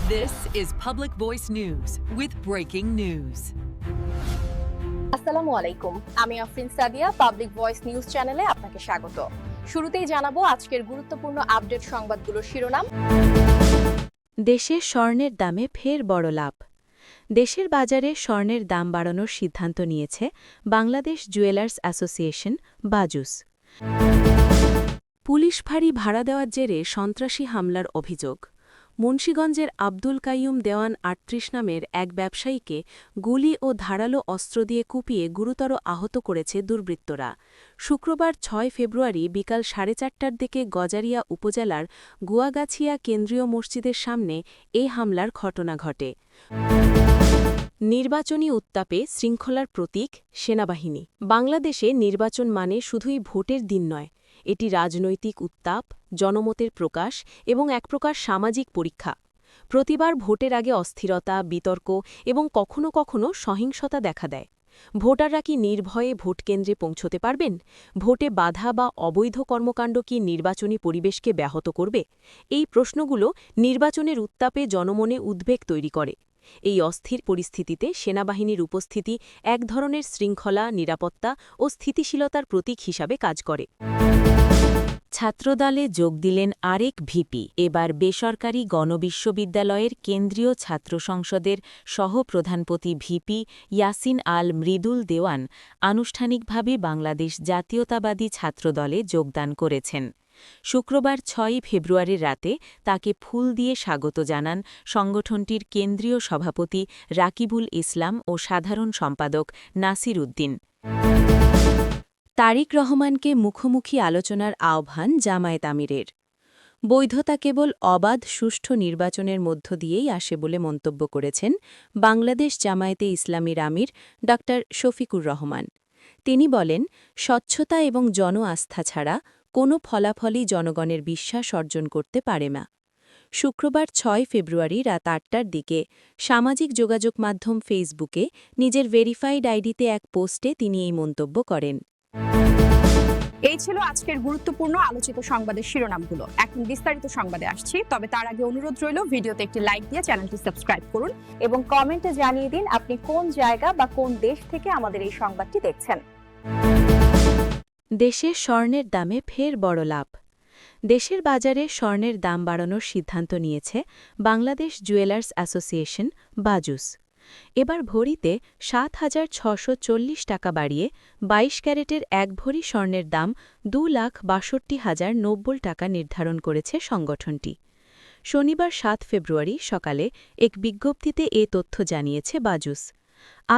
This is Public Voice News with breaking news. আসসালামু আলাইকুম, আমি Afrin Sadia. Public voice news চ্যানেলে আপনাকে স্বাগত। শুরুতেই জানাবো আজকের গুরুত্বপূর্ণ আপডেট সংবাদগুলোর শিরোনাম। দেশে স্বর্ণের দামে ফের বড় লাভ। দেশের বাজারে স্বর্ণের দাম বাড়ানোর সিদ্ধান্ত নিয়েছে Bangladesh jewellers association BAJUS. Police ফাঁড়ি ভাড়া দেওয়ার জেরে সন্ত্রাসী হামলার অভিযোগ। মুন্সিগঞ্জের আব্দুল কাইয়ুম দেওয়ান ৩৮ নামের এক ব্যবসায়ীকে গুলি ও ধারালো অস্ত্র দিয়ে কুপিয়ে গুরুতর আহত করেছে দুর্বৃত্তরা। শুক্রবার ৬ ফেব্রুয়ারি বিকাল ৪:৩০টার দিকে গজারিয়া উপজেলার গুয়াগাছিয়া কেন্দ্রীয় মসজিদের সামনে এই হামলার ঘটনা ঘটে। নির্বাচনী উত্তাপে শৃঙ্খলার প্রতীক সেনাবাহিনী। বাংলাদেশে নির্বাচন মানে শুধুই ভোটের দিন নয়, এটি রাজনৈতিক উত্তাপ, জনমতের প্রকাশ এবং এক প্রকার সামাজিক পরীক্ষা। প্রতিবার ভোটের আগে অস্থিরতা, বিতর্ক এবং কখনো কখনো সহিংসতা দেখা দেয়। ভোটাররা কি নির্ভয়ে ভোটকেন্দ্রে পৌঁছতে পারবেন? ভোটে বাধা বা অবৈধ কর্মকাণ্ড কি নির্বাচনী পরিবেশকে ব্যাহত করবে? এই প্রশ্নগুলো নির্বাচনের উত্তাপে জনমনে উদ্বেগ তৈরি করে। এই অস্থির পরিস্থিতিতে সেনাবাহিনীর উপস্থিতি এক ধরনের শৃঙ্খলা, নিরাপত্তা ও স্থিতিশীলতার প্রতীক হিসাবে কাজ করে। ছাত্রদলে যোগ দিলেন আরেক ভিপি। এবার বেসরকারি গণবিশ্ববিদ্যালয়ের কেন্দ্রীয় ছাত্র সংসদের সহপ্রধানপতি ভিপি ইয়াসিন আল মৃদুল দেওয়ান আনুষ্ঠানিকভাবে বাংলাদেশ জাতীয়তাবাদী ছাত্রদলে যোগদান করেছেন। শুক্রবার ৬ ফেব্রুয়ারির রাতে তাকে ফুল দিয়ে স্বাগত জানান সংগঠনটির কেন্দ্রীয় সভাপতি রাকিবুল ইসলাম ও সাধারণ সম্পাদক নাসির উদ্দিন। তারিক রহমানকে মুখোমুখি আলোচনার আহ্বান জামায়াত আমিরের। বৈধতা কেবল অবাধ সুষ্ঠু নির্বাচনের মধ্য দিয়েই আসে বলে মন্তব্য করেছেন বাংলাদেশ জামায়াতে ইসলামীর আমির ড শফিকুর রহমান। তিনি বলেন, স্বচ্ছতা এবং জন আস্থা ছাড়া কোনো ফলাফলই জনগণের বিশ্বাস অর্জন করতে পারে না। শুক্রবার ৬ ফেব্রুয়ারি রাত ৮টার দিকে সামাজিক যোগাযোগ মাধ্যম ফেসবুকে নিজের ভেরিফাইড আইডিতে এক পোস্টে তিনি এই মন্তব্য করেন। এই ছিল আজকের গুরুত্বপূর্ণ আলোচিত সংবাদের শিরোনামগুলো। এখন বিস্তারিত সংবাদে আসছি, তবে তার আগে অনুরোধ রইল ভিডিওতে একটি লাইক দিয়ে চ্যানেলটি সাবস্ক্রাইব করুন এবং কমেন্টে জানিয়ে দিন আপনি কোন জায়গা বা কোন দেশ থেকে আমাদের এই সংবাদটি দেখছেন। দেশে স্বর্ণের দামে ফের বড় লাভ। দেশের বাজারে স্বর্ণের দাম বাড়ানোর সিদ্ধান্ত নিয়েছে বাংলাদেশ জুয়েলার্স অ্যাসোসিয়েশন বাজুস। এবার ভরিতে ৭,৬৪০ টাকা বাড়িয়ে ২২ ক্যারেটের এক ভরি স্বর্ণের দাম ২,৬২,০৯০ টাকা নির্ধারণ করেছে সংগঠনটি। শনিবার ৭ ফেব্রুয়ারি সকালে এক বিজ্ঞপ্তিতে এ তথ্য জানিয়েছে বাজুস।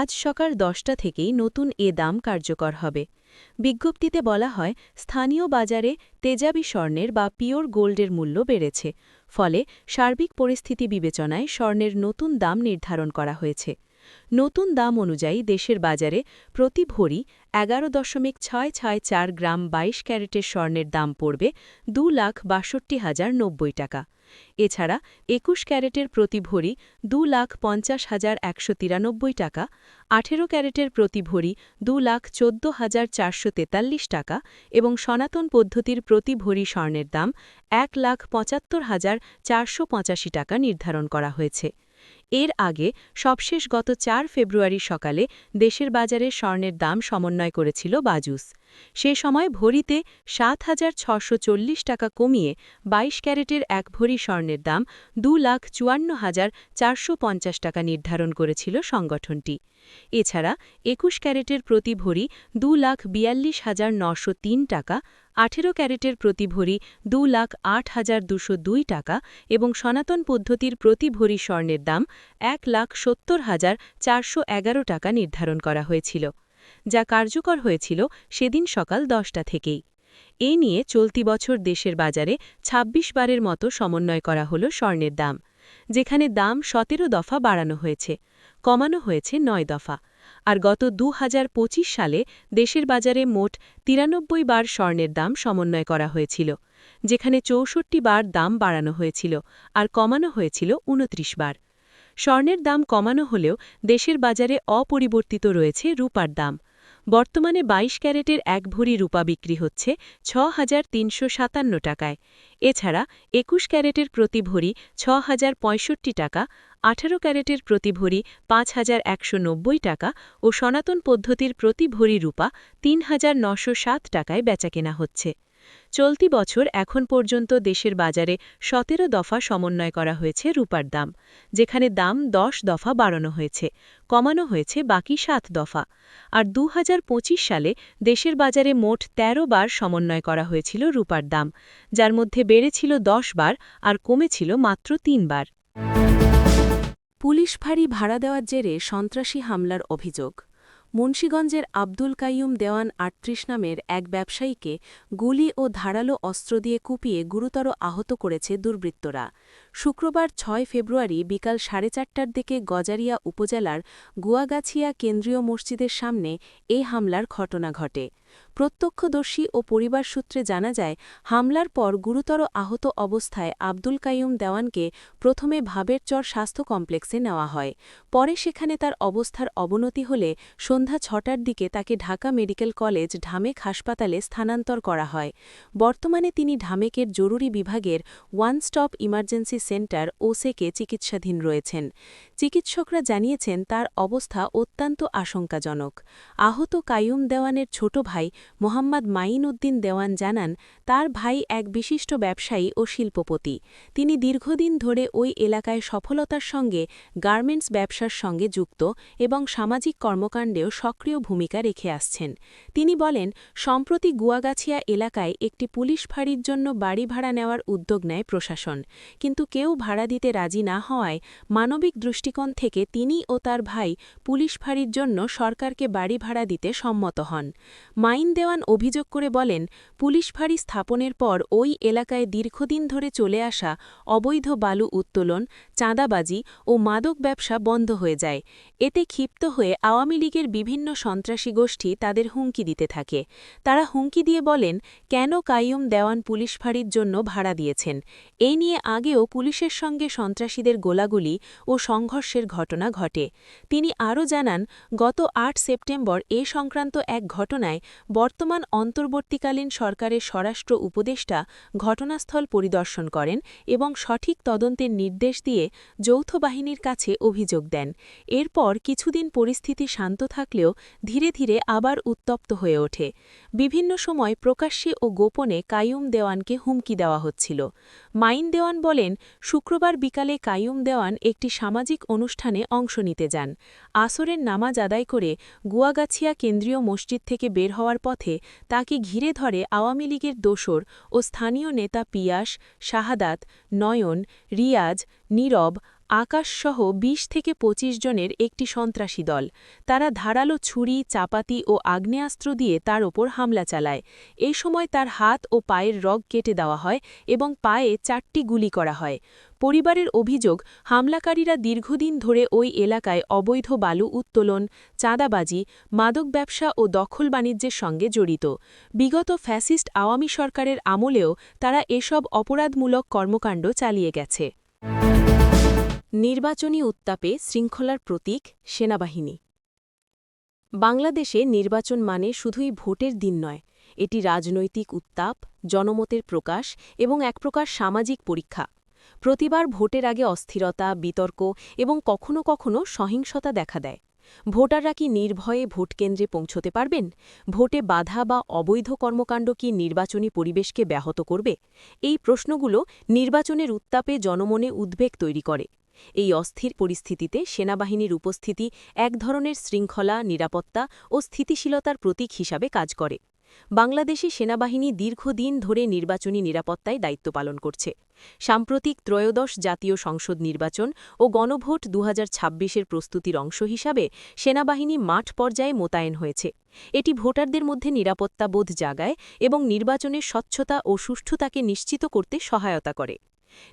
আজ সকাল ১০টা থেকেই নতুন এ দাম কার্যকর হবে। বিজ্ঞপ্তিতে বলা হয়, স্থানীয় বাজারে তেজাবি স্বর্ণের বা পিওর গোল্ডের মূল্য বেড়েছে, ফলে সার্বিক পরিস্থিতি বিবেচনায় স্বর্ণের নতুন দাম নির্ধারণ করা হয়েছে। নতুন দাম অনুযায়ী দেশের বাজারে প্রতি ভরি ১১.৬৬৪ গ্রাম ২২ ক্যারেটের স্বর্ণের দাম পড়বে ২,৬২,০৯০ টাকা। এছাড়া ২১ ক্যারেটের প্রতি ভরি ২,৫০,১৯৩ টাকা, ১৮ ক্যারেটের প্রতি ভরি ২,১৪,৪৪৩ টাকা এবং সনাতন পদ্ধতির প্রতি ভরি স্বর্ণের দাম ১,৭৫,৪৮৫ টাকা নির্ধারণ করা হয়েছে। এর আগে সবশেষ গত ৪ ফেব্রুয়ারি সকালে দেশের বাজারে স্বর্ণের দাম সমন্বয় করেছিল বাজুস। সে সময় ভরিতে ৭,৬৪০ টাকা কমিয়ে ২২ ক্যারেটের এক ভরি স্বর্ণের দাম ২,৫৪,৪৫০ টাকা নির্ধারণ করেছিল সংগঠনটি। এছাড়া ২১ ক্যারেটের প্রতি ভরি ২,৪২,৯০৩ টাকা, ১৮ ক্যারেটের প্রতি ভরি ২,০৮,২০২ টাকা এবং সনাতন পদ্ধতির প্রতি ভরি স্বর্ণের দাম ১,৭০,৪১১ টাকা নির্ধারণ করা হয়েছিল, যা কার্যকর হয়েছিল সেদিন সকাল ১০টা থেকেই। এ নিয়ে চলতি বছর দেশের বাজারে ২৬ বারের মতো সমন্বয় করা হল স্বর্ণের দাম, যেখানে দাম ১৭ দফা বাড়ানো হয়েছে, কমানো হয়েছে ৯ দফা। আর গত ২০২৫ সালে দেশের বাজারে মোট ৯৩ বার স্বর্ণের দাম সমন্বয় করা হয়েছিল, যেখানে ৬৪ বার দাম বাড়ানো হয়েছিল আর কমানো হয়েছিল ২৯ বার। স্বর্ণের দাম কমানো হলেও দেশের বাজারে অপরিবর্তিত রয়েছে রূপার দাম। বর্তমানে ২২ ক্যারেটের ১ ভরি রূপা বিক্রি হচ্ছে ৬,৩৫৭ টাকায়। এছাড়া ২১ ক্যারেটের প্রতি ভরি ৬,০৬৫ টাকা, ১৮ ক্যারেটের প্রতি ভরি ৫,১৯০ টাকা ও সনাতন পদ্ধতির প্রতি ভরি রূপা ৩,৯০৭ টাকায় বেচাকেনা হচ্ছে। চলতি বছর এখন পর্যন্ত দেশের বাজারে ১৭ দফা সমন্বয় করা হয়েছে রূপার দাম, যেখানে দাম ১০ দফা বাড়ানো হয়েছে, কমানো হয়েছে বাকি ৭ দফা। আর ২০২৫ সালে দেশের বাজারে মোট ১৩ বার সমন্বয় করা হয়েছিল রূপার দাম, যার মধ্যে বেড়েছিল ১০ বার আর কমেছিল মাত্র ৩ বার। পুলিশ ফাঁড়ি ভাড়া দেওয়ার জেরে সন্ত্রাসী হামলার অভিযোগ। মুন্সিগঞ্জের আব্দুল কাইয়ুম দেওয়ান ৩৮ নামের এক ব্যবসায়ীকে গুলি ও ধারালো অস্ত্র দিয়ে কুপিয়ে গুরুতর আহত করেছে দুর্বৃত্তরা। শুক্রবার ৬ ফেব্রুয়ারি বিকাল ৪:৩০টার দিকে গজারিয়া উপজেলার গুয়াগাছিয়া কেন্দ্রীয় মসজিদের সামনে এই হামলার ঘটনা ঘটে। প্রত্যক্ষদর্শী ও পরিবার সূত্রে জানা যায়, হামলার পর গুরুতর আহত অবস্থায় আব্দুল কাইয়ুম দেওয়ানকে প্রথমে ভাবেরচর স্বাস্থ্য কমপ্লেক্সে নেওয়া হয়। পরে সেখানে তার অবস্থার অবনতি হলে সন্ধ্যা ৬টার দিকে তাকে ঢাকা মেডিকেল কলেজ ঢামেক হাসপাতালে স্থানান্তর করা হয়। বর্তমানে তিনি ঢামেকের জরুরি বিভাগের ওয়ান স্টপ ইমার্জেন্সি সেন্টার ওসেকে চিকিৎসাধীন রয়েছেন। চিকিৎসকরা জানিয়েছেন তার অবস্থা অত্যন্ত আশঙ্কাজনক। আহত কাইয়ুম দেওয়ানের ছোট ভাই মোহাম্মদ মাইন উদ্দিন দেওয়ান জানান, তার ভাই এক বিশিষ্ট ব্যবসায়ী ও শিল্পপতি। তিনি দীর্ঘদিন ধরে ওই এলাকায় সফলতার সঙ্গে গার্মেন্টস ব্যবসার সঙ্গে যুক্ত এবং সামাজিক কর্মকাণ্ডেও সক্রিয় ভূমিকা রেখে আসছেন। তিনি বলেন, সম্প্রতি গুয়াগাছিয়া এলাকায় একটি পুলিশ ফাঁড়ির জন্য বাড়ি ভাড়া নেওয়ার উদ্যোগ নেয় প্রশাসন, কিন্তু কেউ ভাড়া দিতে রাজি না হওয়ায় মানবিক দৃষ্টিকোণ থেকে তিনি ও তার ভাই পুলিশ ফাঁড়ির জন্য সরকারকে বাড়ি ভাড়া দিতে সম্মত হন। মাইন দেওয়ান অভিযোগ করে বলেন, পুলিশ ফাঁড়ি স্থাপনের পর ওই এলাকায় দীর্ঘদিন ধরে চলে আসা অবৈধ বালু উত্তোলন, চাঁদাবাজি ও মাদক ব্যবসা বন্ধ হয়ে যায়। এতে ক্ষিপ্ত হয়ে আওয়ামী লীগের বিভিন্ন সন্ত্রাসী গোষ্ঠী তাদের হুমকি দিতে থাকে। তারা হুমকি দিয়ে বলেন, কেন কাইয়ুম দেওয়ান পুলিশ ফাঁড়ির জন্য ভাড়া দিয়েছেন। এই নিয়ে আগেও পুলিশের সঙ্গে সন্ত্রাসীদের গোলাগুলি ও সংঘর্ষের ঘটনা ঘটে। তিনি আরও জানান, গত ৮ সেপ্টেম্বর এ সংক্রান্ত এক ঘটনায় বর্তমান অন্তর্বর্তীকালীন সরকারের স্বরাষ্ট্র উপদেষ্টা ঘটনাস্থল পরিদর্শন করেন এবং সঠিক তদন্তের নির্দেশ দিয়ে যৌথ বাহিনীর কাছে অভিযোগ দেন। এরপর কিছুদিন পরিস্থিতি শান্ত থাকলেও ধীরে ধীরে আবার উত্তপ্ত হয়ে ওঠে। বিভিন্ন সময় প্রকাশ্যে ও গোপনে কাইয়ুম দেওয়ানকে হুমকি দেওয়া হচ্ছিল। মাইন দেওয়ান বলেন, শুক্রবার বিকালে কাইয়ুম দেওয়ান একটি সামাজিক অনুষ্ঠানে অংশ নিতে যান। আসরের নামাজ আদায় করে গুয়াগাছিয়া কেন্দ্রীয় মসজিদ থেকে বের হওয়ার পথে তাকে ঘিরে ধরে আওয়ামী লীগের দোসর ও স্থানীয় নেতা পিয়াস, শাহাদাত, নয়ন, রিয়াজ, নীরব, আকাশসহ ২০ থেকে ২৫ জনের একটি সন্ত্রাসী দল। তারা ধারালো ছুরি, চাপাতি ও আগ্নেয়াস্ত্র দিয়ে তার ওপর হামলা চালায়। এই সময় তার হাত ও পায়ের রগ কেটে দেওয়া হয় এবং পায়ে ৪টি গুলি করা হয়। পরিবারের অভিযোগ, হামলাকারীরা দীর্ঘদিন ধরে ওই এলাকায় অবৈধ বালু উত্তোলন, চাঁদাবাজি, মাদক ব্যবসা ও দখল বাণিজ্যের সঙ্গে জড়িত। বিগত ফ্যাসিস্ট আওয়ামী সরকারের আমলেও তারা এসব অপরাধমূলক কর্মকাণ্ড চালিয়ে গেছে। নির্বাচনী উত্তাপে শৃঙ্খলার প্রতীক সেনাবাহিনী। বাংলাদেশে নির্বাচন মানে শুধুই ভোটের দিন নয়, এটি রাজনৈতিক উত্তাপ, জনমতের প্রকাশ এবং এক প্রকার সামাজিক পরীক্ষা। প্রতিবার ভোটের আগে অস্থিরতা, বিতর্ক এবং কখনো কখনো সহিংসতা দেখা দেয়। ভোটাররা কি নির্ভয়ে ভোটকেন্দ্রে পৌঁছতে পারবেন? ভোটে বাধা বা অবৈধ কর্মকাণ্ড কি নির্বাচনী পরিবেশকে ব্যাহত করবে? এই প্রশ্নগুলো নির্বাচনের উত্তাপে জনমনে উদ্বেগ তৈরি করে। এই অস্থির পরিস্থিতিতে সেনাবাহিনীর উপস্থিতি এক ধরনের শৃঙ্খলা, নিরাপত্তা ও স্থিতিশীলতার প্রতীক হিসাবে কাজ করে। বাংলাদেশি সেনাবাহিনী দীর্ঘদিন ধরে নির্বাচনী নিরাপত্তায় দায়িত্ব পালন করছে। সাম্প্রতিক ত্রয়োদশ জাতীয় সংসদ নির্বাচন ও গণভোট ২০২৬-এর প্রস্তুতির অংশ হিসাবে সেনাবাহিনী মাঠ পর্যায়ে মোতায়েন হয়েছে। এটি ভোটারদের মধ্যে নিরাপত্তাবোধ জাগায় এবং নির্বাচনের স্বচ্ছতা ও সুষ্ঠুতাকে নিশ্চিত করতে সহায়তা করে।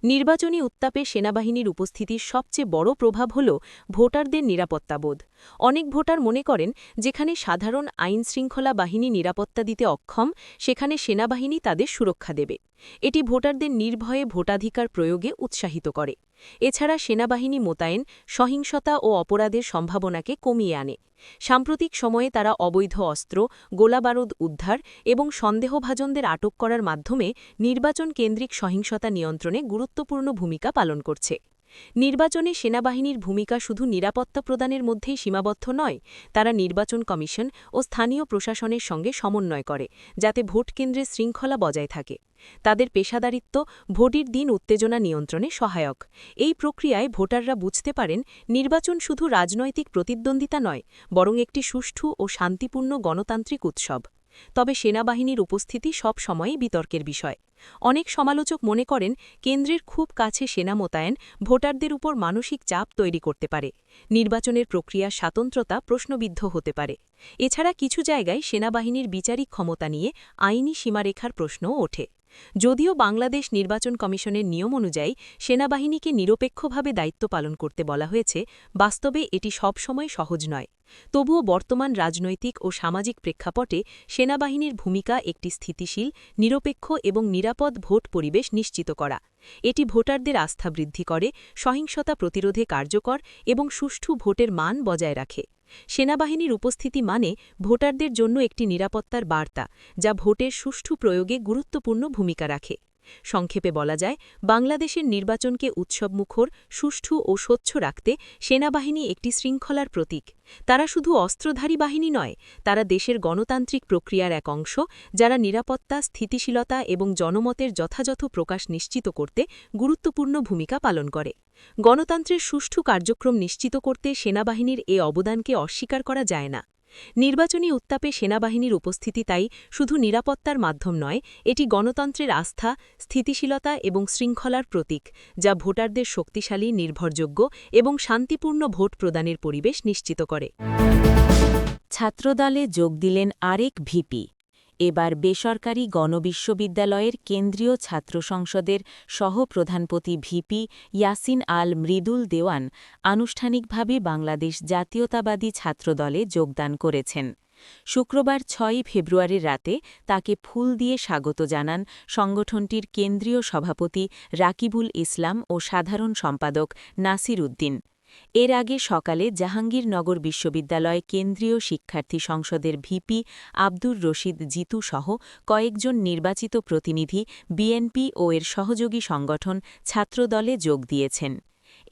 নির্বাচনী উত্তাপে সেনাবাহিনীর উপস্থিতির সবচেয়ে বড় প্রভাব হল ভোটারদের নিরাপত্তাবোধ। অনেক ভোটার মনে করেন, যেখানে সাধারণ আইনশৃঙ্খলা বাহিনী নিরাপত্তা দিতে অক্ষম, সেখানে সেনাবাহিনী তাদের সুরক্ষা দেবে। এটি ভোটারদের নির্ভয়ে ভোটাধিকার প্রয়োগে উৎসাহিত করে। এছাড়া সেনাবাহিনী মোতায়েন সহিংসতা ও অপরাধের সম্ভাবনাকে কমিয়ে আনে। সাম্প্রতিক সময়ে তারা অবৈধ অস্ত্র, গোলাবারুদ উদ্ধার এবং সন্দেহভাজনদের আটক করার মাধ্যমে নির্বাচন কেন্দ্রিক সহিংসতা নিয়ন্ত্রণে গুরুত্বপূর্ণ ভূমিকা পালন করছে। নির্বাচনে সেনাবাহিনীর ভূমিকা শুধু নিরাপত্তা প্রদানের মধ্যেই সীমাবদ্ধ নয়, তারা নির্বাচন কমিশন ও স্থানীয় প্রশাসনের সঙ্গে সমন্বয় করে, যাতে ভোট কেন্দ্রে শৃঙ্খলা বজায় থাকে। তাদের পেশাদারিত্ব ভোটের দিন উত্তেজনা নিয়ন্ত্রণে সহায়ক। এই প্রক্রিয়ায় ভোটাররা বুঝতে পারেন নির্বাচন শুধু রাজনৈতিক প্রতিদ্বন্দ্বিতা নয়, বরং একটি সুষ্ঠু ও শান্তিপূর্ণ গণতান্ত্রিক উৎসব। তবে সেনাবাহিনীর উপস্থিতি সব সময়ই বিতর্কের বিষয়। অনেক সমালোচক মনে করেন কেন্দ্রের খুব কাছে সেনা মোতায়েন ভোটারদের উপর মানসিক চাপ তৈরি করতে পারে। নির্বাচনের প্রক্রিয়ার স্বাতন্ত্রতা প্রশ্নবিদ্ধ হতে পারে। এছাড়া কিছু জায়গায় সেনাবাহিনীর বিচারিক ক্ষমতা নিয়ে আইনি সীমারেখার প্রশ্নও ওঠে। যদিও বাংলাদেশ নির্বাচন কমিশনের নিয়ম অনুযায়ী সেনাবাহিনীকে নিরপেক্ষভাবে দায়িত্ব পালন করতে বলা হয়েছে, বাস্তবে এটি সবসময় সহজ নয়। তবুও বর্তমান রাজনৈতিক ও সামাজিক প্রেক্ষাপটে সেনাবাহিনীর ভূমিকা একটি স্থিতিশীল, নিরপেক্ষ এবং নিরাপদ ভোট পরিবেশ নিশ্চিত করা। এটি ভোটারদের আস্থা বৃদ্ধি করে, সহিংসতা প্রতিরোধে কার্যকর এবং সুষ্ঠু ভোটের মান বজায় রাখে। সেনাবাহিনীর উপস্থিতি মানে ভোটারদের জন্য একটি নিরাপত্তার বার্তা, যা ভোটের সুষ্ঠু প্রয়োগে গুরুত্বপূর্ণ ভূমিকা রাখে। সংক্ষেপে বলা যায়, বাংলাদেশের নির্বাচনকে উৎসবমুখর, সুষ্ঠু ও স্বচ্ছ রাখতে সেনাবাহিনী একটি শৃঙ্খলার প্রতীক। তারা শুধু অস্ত্রধারী বাহিনী নয়, তারা দেশের গণতান্ত্রিক প্রক্রিয়ার এক অংশ, যারা নিরাপত্তা, স্থিতিশীলতা এবং জনমতের যথাযথ প্রকাশ নিশ্চিত করতে গুরুত্বপূর্ণ ভূমিকা পালন করে। গণতন্ত্রের সুষ্ঠু কার্যক্রম নিশ্চিত করতে সেনাবাহিনীর এ অবদানকে অস্বীকার করা যায় না। নির্বাচনী উত্তাপে সেনাবাহিনীর উপস্থিতি তাই শুধু নিরাপত্তার মাধ্যম নয়, এটি গণতন্ত্রের আস্থা, স্থিতিশীলতা এবং শৃঙ্খলার প্রতীক, যা ভোটারদের শক্তিশালী, নির্ভরযোগ্য এবং শান্তিপূর্ণ ভোট প্রদানের পরিবেশ নিশ্চিত করে। ছাত্রদলে যোগ দিলেন আরেক ভিপি। এবার বেসরকারি গণবিশ্ববিদ্যালয়ের কেন্দ্রীয় ছাত্র সংসদের সহ-প্রধানপতি ভিপি ইয়াসিন আল মৃদুল দেওয়ান আনুষ্ঠানিকভাবে বাংলাদেশ জাতীয়তাবাদী ছাত্রদলে যোগদান করেছেন। শুক্রবার ৬ ফেব্রুয়ারির রাতে তাকে ফুল দিয়ে স্বাগত জানান সংগঠনটির কেন্দ্রীয় সভাপতি রাকিবুল ইসলাম ও সাধারণ সম্পাদক নাসির উদ্দিন। এর আগে সকালে জাহাঙ্গীরনগর বিশ্ববিদ্যালয় কেন্দ্রীয় শিক্ষার্থী সংসদের ভিপি আব্দুর রশিদ জিতু সহ কয়েকজন নির্বাচিত প্রতিনিধি বিএনপি ও এর সহযোগী সংগঠন ছাত্রদলে যোগ দিয়েছেন।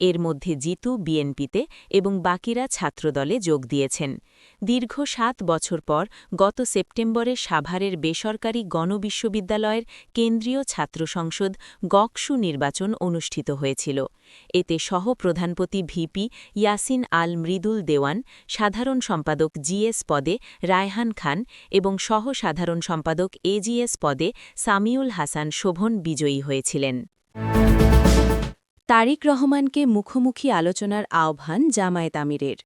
এর মধ্যে জিতু বিএনপিতে এবং বাকিরা ছাত্রদলে যোগ দিয়েছেন। দীর্ঘ ৭ বছর পর গত সেপ্টেম্বরে সাভারের বেসরকারি গণবিশ্ববিদ্যালয়ের কেন্দ্রীয় ছাত্র সংসদ গকসু নির্বাচন অনুষ্ঠিত হয়েছিল। এতে সহ-প্রধানপতি ভিপি ইয়াসিন আল মৃদুল দেওয়ান, সাধারণ সম্পাদক জিএস পদে রায়হান খান এবং সহ-সাধারণ সম্পাদক এজিএস পদে সামিউল হাসান শোভন বিজয়ী হয়েছিলেন। তারিক রহমানকে মুখোমুখি আলোচনার আহ্বান জামায়াত আমিরের।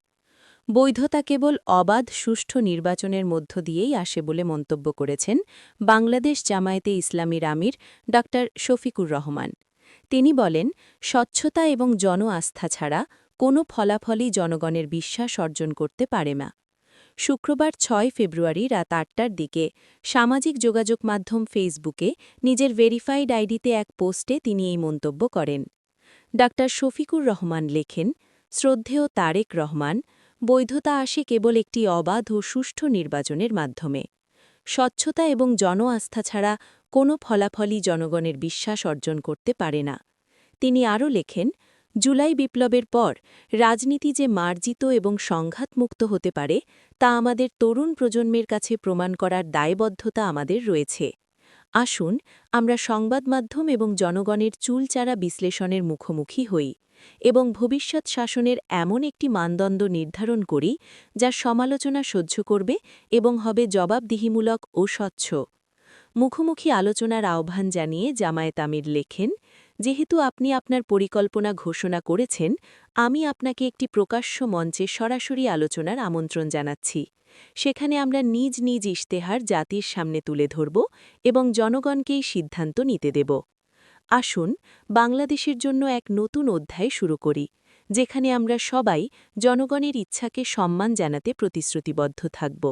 বৈধতা কেবল অবাধ সুষ্ঠু নির্বাচনের মধ্য দিয়েই আসে বলে মন্তব্য করেছেন বাংলাদেশ জামায়াতে ইসলামীর আমির ড শফিকুর রহমান। তিনি বলেন, স্বচ্ছতা এবং জন আস্থা ছাড়া কোনো ফলাফলই জনগণের বিশ্বাস অর্জন করতে পারে না। শুক্রবার ৬ ফেব্রুয়ারি রাত ৮টার দিকে সামাজিক যোগাযোগ মাধ্যম ফেসবুকে নিজের ভেরিফাইড আইডিতে এক পোস্টে তিনি এই মন্তব্য করেন। ড শফিকুর রহমান লেখেন, শ্রদ্ধেয় তারেক রহমান, বৈধতা আসে কেবল একটি অবাধ ও সুষ্ঠু নির্বাচনের মাধ্যমে। স্বচ্ছতা এবং জন আস্থা ছাড়া কোনো ফলাফলই জনগণের বিশ্বাস অর্জন করতে পারে না। তিনি আরও লেখেন, জুলাই বিপ্লবের পর রাজনীতি যে মার্জিত এবং সংঘাতমুক্ত হতে পারে তা আমাদের তরুণ প্রজন্মের কাছে প্রমাণ করার দায়বদ্ধতা আমাদের রয়েছে। আসুন আমরা সংবাদ মাধ্যম এবং জনগণের চুলচারা বিশ্লেষণের মুখোমুখি হই এবং ভবিষ্যৎ শাসনের এমন একটি মানদণ্ড নির্ধারণ করি যা সমালোচনা সহ্য করবে এবং হবে জবাবদিহিমূলক ও স্বচ্ছ। মুখোমুখি আলোচনার আহ্বান জানিয়ে জামায়াত আমির লেখেন, যেহেতু আপনি আপনার পরিকল্পনা ঘোষণা করেছেন, আমি আপনাকে একটি প্রকাশ্য মঞ্চে সরাসরি আলোচনার আমন্ত্রণ জানাচ্ছি। সেখানে আমরা নিজ নিজ ইশতেহার জাতির সামনে তুলে ধরব এবং জনগণকেই সিদ্ধান্ত নিতে দেব। আসুন বাংলাদেশের জন্য এক নতুন অধ্যায় শুরু করি, যেখানে আমরা সবাই জনগণের ইচ্ছাকে সম্মান জানাতে প্রতিশ্রুতিবদ্ধ থাকব।